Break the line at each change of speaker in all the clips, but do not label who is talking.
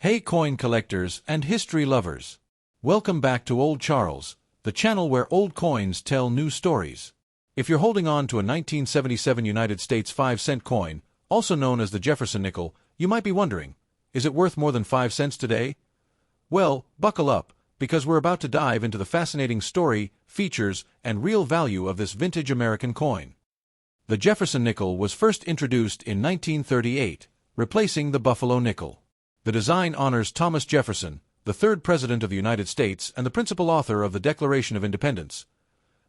Hey coin collectors and history lovers! Welcome back to Old Charles, the channel where old coins tell new stories. If you're holding on to a 1977 United States 5-cent coin, also known as the Jefferson nickel, you might be wondering, is it worth more than 5 cents today? Well, buckle up, because we're about to dive into the fascinating story, features, and real value of this vintage American coin. The Jefferson nickel was first introduced in 1938, replacing the Buffalo nickel. The design honors Thomas Jefferson, the third President of the United States and the principal author of the Declaration of Independence.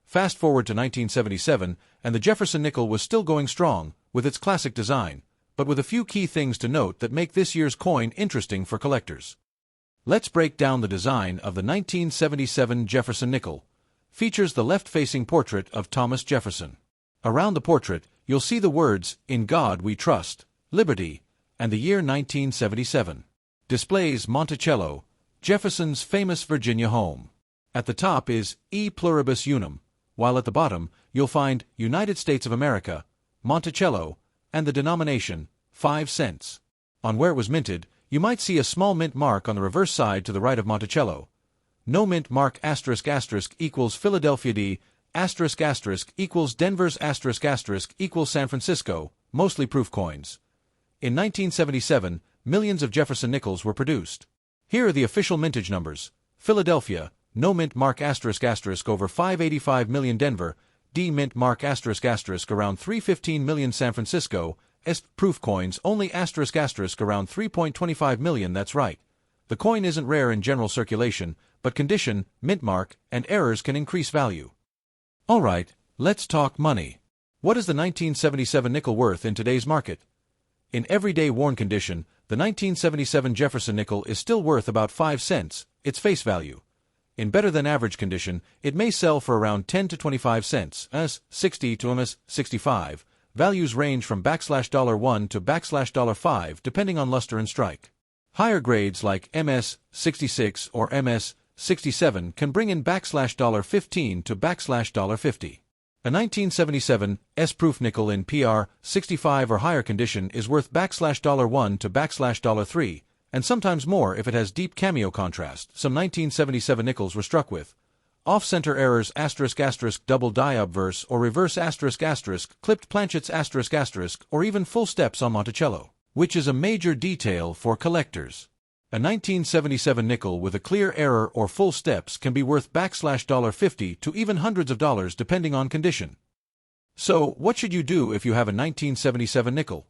Fast forward to 1977, and the Jefferson nickel was still going strong, with its classic design, but with a few key things to note that make this year's coin interesting for collectors. Let's break down the design of the 1977 Jefferson nickel. Features the left-facing portrait of Thomas Jefferson. Around the portrait, you'll see the words, "In God We Trust," "Liberty," and the year 1977. Displays Monticello, Jefferson's famous Virginia home. At the top is E Pluribus Unum, while at the bottom you'll find United States of America, Monticello, and the denomination, 5 cents. On where it was minted, you might see a small mint mark on the reverse side to the right of Monticello. No mint mark ** equals Philadelphia D ** equals Denver's ** equals San Francisco, mostly proof coins. In 1977, millions of Jefferson nickels were produced. Here are the official mintage numbers. Philadelphia, no mint mark ** over 585 million. Denver, D mint mark ** around 315 million. San Francisco, S proof coins only ** around 3.25 million. That's right. The coin isn't rare in general circulation, but condition, mint mark, and errors can increase value. Alright, let's talk money. What is the 1977 nickel worth in today's market? In everyday worn condition, the 1977 Jefferson nickel is still worth about 5 cents, its face value. In better-than-average condition, it may sell for around 10 to 25 cents, as 60 to 65. Values range from $1 to $5 depending on luster and strike. Higher grades like MS-66 or MS-67 can bring in $15 to $50. A 1977 S-proof nickel in PR 65 or higher condition is worth $1 to $3, and sometimes more if it has deep cameo contrast. Some 1977 nickels were struck with off-center errors ** double die obverse or reverse ** clipped planchets ** or even full steps on Monticello, which is a major detail for collectors. A 1977 nickel with a clear error or full steps can be worth $50 to even hundreds of dollars depending on condition. So, what should you do if you have a 1977 nickel?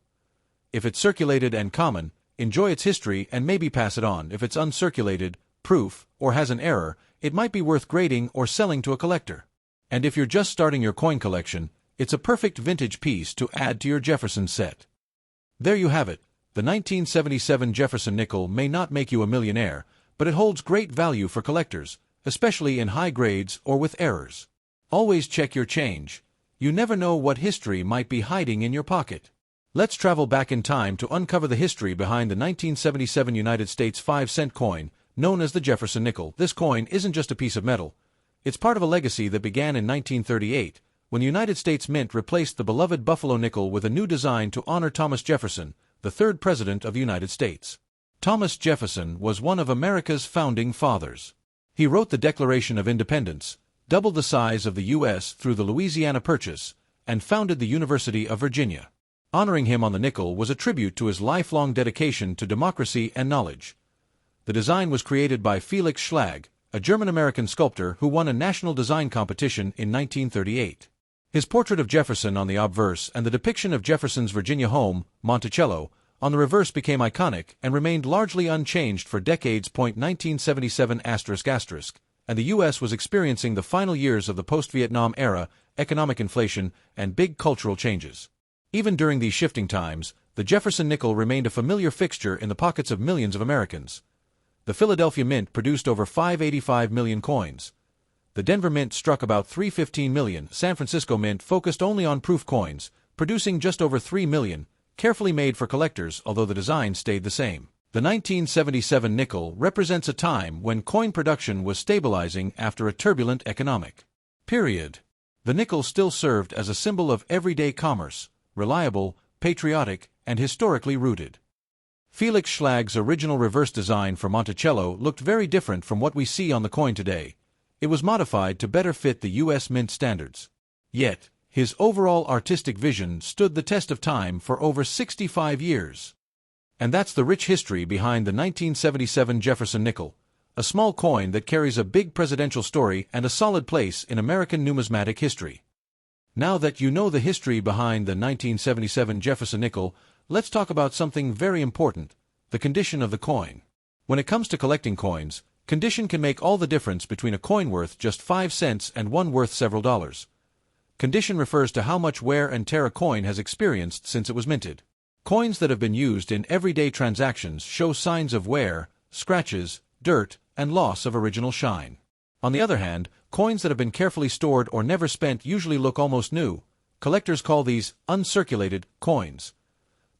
If it's circulated and common, enjoy its history and maybe pass it on. If it's uncirculated, proof, or has an error, it might be worth grading or selling to a collector. And if you're just starting your coin collection, it's a perfect vintage piece to add to your Jefferson set. There you have it. The 1977 Jefferson nickel may not make you a millionaire, but it holds great value for collectors, especially in high grades or with errors. Always check your change. You never know what history might be hiding in your pocket. Let's travel back in time to uncover the history behind the 1977 United States 5-cent coin, known as the Jefferson nickel. This coin isn't just a piece of metal. It's part of a legacy that began in 1938, when the United States Mint replaced the beloved Buffalo nickel with a new design to honor Thomas Jefferson, the third President of the United States. Thomas Jefferson was one of America's founding fathers. He wrote the Declaration of Independence, doubled the size of the U.S. through the Louisiana Purchase, and founded the University of Virginia. Honoring him on the nickel was a tribute to his lifelong dedication to democracy and knowledge. The design was created by Felix Schlag, a German-American sculptor who won a national design competition in 1938. His portrait of Jefferson on the obverse and the depiction of Jefferson's Virginia home, Monticello, on the reverse became iconic and remained largely unchanged for decades. 1977 **, and the U.S. was experiencing the final years of the post-Vietnam era, economic inflation, and big cultural changes. Even during these shifting times, the Jefferson nickel remained a familiar fixture in the pockets of millions of Americans. The Philadelphia Mint produced over 585 million coins. The Denver Mint struck about 315 million. San Francisco Mint focused only on proof coins, producing just over 3 million, carefully made for collectors, although the design stayed the same. The 1977 nickel represents a time when coin production was stabilizing after a turbulent economic period. The nickel still served as a symbol of everyday commerce, reliable, patriotic, and historically rooted. Felix Schlag's original reverse design for Monticello looked very different from what we see on the coin today. It was modified to better fit the U.S. Mint standards. Yet, his overall artistic vision stood the test of time for over 65 years. And that's the rich history behind the 1977 Jefferson nickel, a small coin that carries a big presidential story and a solid place in American numismatic history. Now that you know the history behind the 1977 Jefferson nickel, let's talk about something very important: the condition of the coin. When it comes to collecting coins, condition can make all the difference between a coin worth just 5 cents and one worth several dollars. Condition refers to how much wear and tear a coin has experienced since it was minted. Coins that have been used in everyday transactions show signs of wear, scratches, dirt, and loss of original shine. On the other hand, coins that have been carefully stored or never spent usually look almost new. Collectors call these uncirculated coins.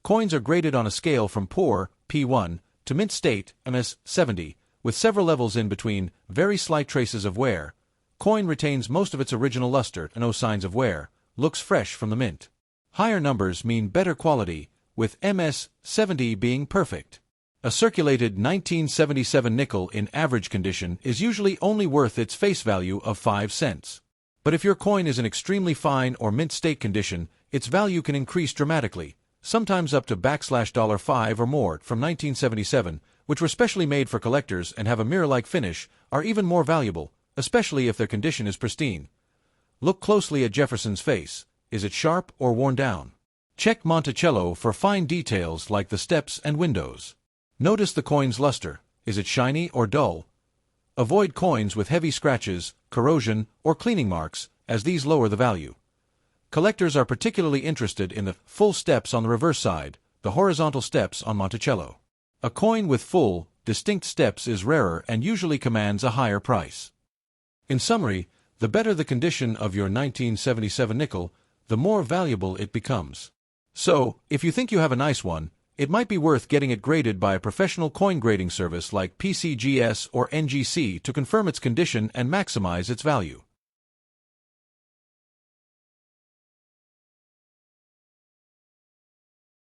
Coins are graded on a scale from poor, P1, to mint state, MS 70, with several levels in between, very slight traces of wear. Coin retains most of its original luster, no signs of wear, looks fresh from the mint. Higher numbers mean better quality, with MS 70 being perfect. A circulated 1977 nickel in average condition is usually only worth its face value of 5 cents. But if your coin is in extremely fine or mint state condition, its value can increase dramatically, sometimes up to $5 or more. From 1977, which were specially made for collectors and have a mirror-like finish, are even more valuable, especially if their condition is pristine. Look closely at Jefferson's face. Is it sharp or worn down? Check Monticello for fine details like the steps and windows. Notice the coin's luster. Is it shiny or dull? Avoid coins with heavy scratches, corrosion, or cleaning marks, as these lower the value. Collectors are particularly interested in the full steps on the reverse side, the horizontal steps on Monticello. A coin with full, distinct steps is rarer and usually commands a higher price. In summary, the better the condition of your 1977 nickel, the more valuable it becomes. So, if you think you have a nice one, it might be worth getting it graded by a professional coin grading service like PCGS or NGC to confirm its condition and maximize its value.